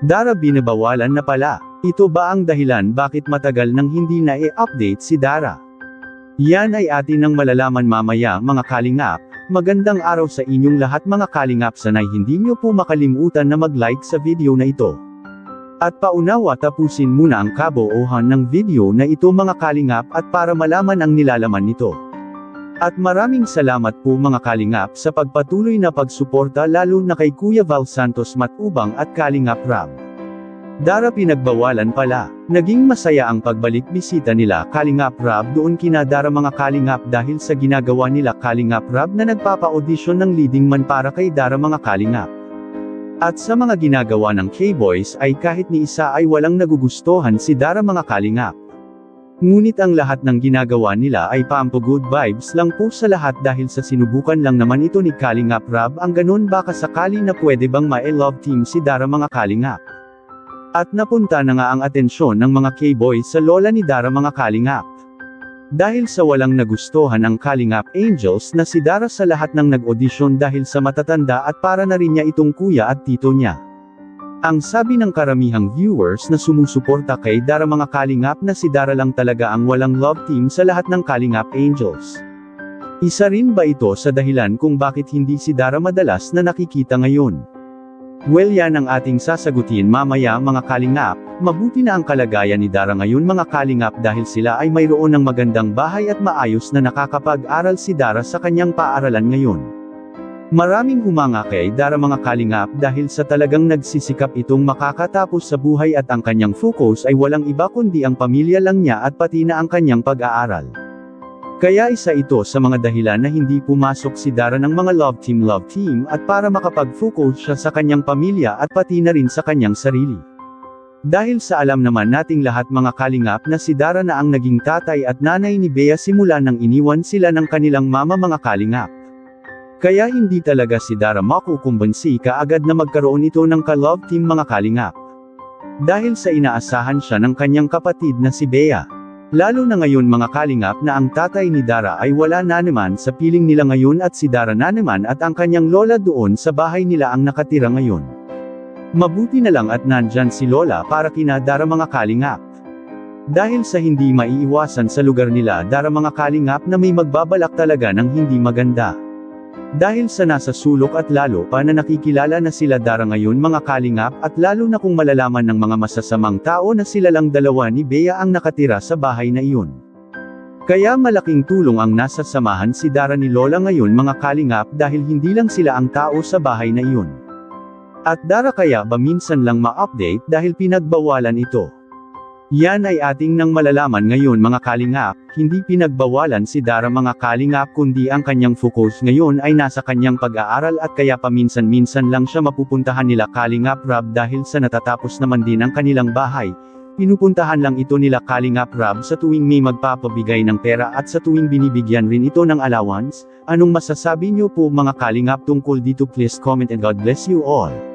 Dara binabawalan na pala. Ito ba ang dahilan bakit matagal nang hindi na i-update si Dara? Yan ay atin nang malalaman mamaya mga kalingap. Magandang araw sa inyong lahat mga kalingap, sanay hindi nyo po makalimutan na mag-like sa video na ito. At paunawa tapusin muna ang kabuuhan ng video na ito mga kalingap at para malaman ang nilalaman nito. At maraming salamat po mga kalingap sa pagpatuloy na pagsuporta lalo na kay Kuya Val Santos Matubang at Kalingap Rab. Dara pinagbawalan pala. Naging masaya ang pagbalik bisita nila Kalingap Rab doon kina Dara mga kalingap dahil sa ginagawa nila Kalingap Rab na nagpapa-audition ng leading man para kay Dara mga kalingap. At sa mga ginagawa ng K-Boys ay kahit ni isa ay walang nagugustuhan si Dara mga kalingap. Ngunit ang lahat ng ginagawa nila ay pampo good vibes lang po sa lahat dahil sa sinubukan lang naman ito ni Kalingap Rab ang ganun baka sakali na pwede bang ma-love team si Dara mga kalingap. At napunta na nga ang atensyon ng mga K-Boys sa lola ni Dara mga kalingap. Dahil sa walang nagustuhan ang Kalingap Angels na si Dara sa lahat ng nag-audition dahil sa matatanda at para na rin niya itong kuya at tito niya. Ang sabi ng karamihang viewers na sumusuporta kay Dara mga kalingap na si Dara lang talaga ang walang love team sa lahat ng Kalingap Angels. Isa rin ba ito sa dahilan kung bakit hindi si Dara madalas na nakikita ngayon? Well, yan ang ating sasagutin mamaya mga kalingap. Mabuti na ang kalagayan ni Dara ngayon mga kalingap dahil sila ay mayroon ng magandang bahay at maayos na nakakapag-aral si Dara sa kanyang paaralan ngayon. Maraming humanga kay Dara mga kalingap dahil sa talagang nagsisikap itong makakatapos sa buhay at ang kanyang focus ay walang iba kundi ang pamilya lang niya at pati na ang kanyang pag-aaral. Kaya isa ito sa mga dahilan na hindi pumasok si Dara ng mga love team at para makapag-focus siya sa kanyang pamilya at pati na rin sa kanyang sarili. Dahil sa alam naman nating lahat mga kalingap na si Dara na ang naging tatay at nanay ni Bea simula nang iniwan sila ng kanilang mama mga kalingap. Kaya hindi talaga si Dara makukumbansi kaagad na magkaroon ito ng ka-love team mga kalingap. Dahil sa inaasahan siya ng kanyang kapatid na si Bea. Lalo na ngayon mga kalingap na ang tatay ni Dara ay wala na naman sa piling nila ngayon at si Dara na naman at ang kanyang lola doon sa bahay nila ang nakatira ngayon. Mabuti na lang at nandyan si lola para kina Dara mga kalingap. Dahil sa hindi maiiwasan sa lugar nila Dara mga kalingap na may magbabalak talaga ng hindi maganda. Dahil sa nasa sulok at lalo pa na nakikilala na sila Dara ngayon mga kalingap at lalo na kung malalaman ng mga masasamang tao na sila lang dalawa ni Bea ang nakatira sa bahay na iyon. Kaya malaking tulong ang nasa samahan si Dara ni Lola ngayon mga kalingap dahil hindi lang sila ang tao sa bahay na iyon. At Dara kaya ba minsan lang ma-update dahil pinagbawalan ito? Yan ay ating nang malalaman ngayon mga kalingap, hindi pinagbawalan si Dara mga kalingap kundi ang kanyang focus ngayon ay nasa kanyang pag-aaral at kaya paminsan-minsan lang siya mapupuntahan nila Kalingap Rab dahil sa natatapos naman din ang kanilang bahay. Pinupuntahan lang ito nila Kalingap Rab sa tuwing may magpapabigay ng pera at sa tuwing binibigyan rin ito ng allowance. Anong masasabi niyo po mga kalingap tungkol dito? Please comment and God bless you all.